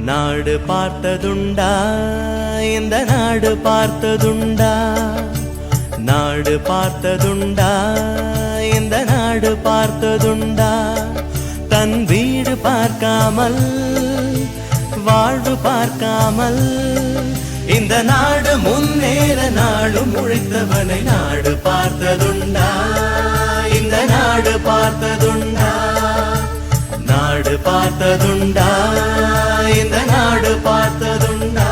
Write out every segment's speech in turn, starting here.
நாடு பார்த்ததுண்டா இந்த நாடு பார்த்ததுண்டா நாடு பார்த்ததுண்டா இந்த நாடு பார்த்ததுண்டா தன் வீடு பார்க்காமல் வாழ்வு பார்க்காமல் இந்த நாடு முன்னேற நாடு முழித்தவனை நாடு பார்த்ததுண்டா இந்த நாடு பார்த்ததுண்டா நாடு பார்த்ததுண்டா இந்த நாடு பார்த்ததுண்டா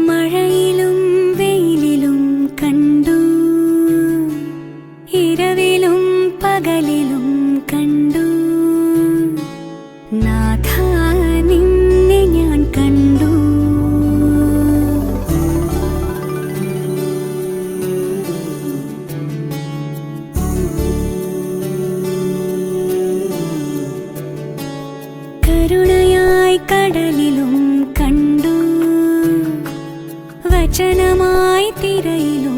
മഴയിലും വെയിലിലും കണ്ടു ഇരവിലും പകലിലും കണ്ടു നാഥ നിന്നെ ഞാൻ കണ്ടു കരുണയായി കടലിലും കണ്ടു വചനമായി തിരയിലും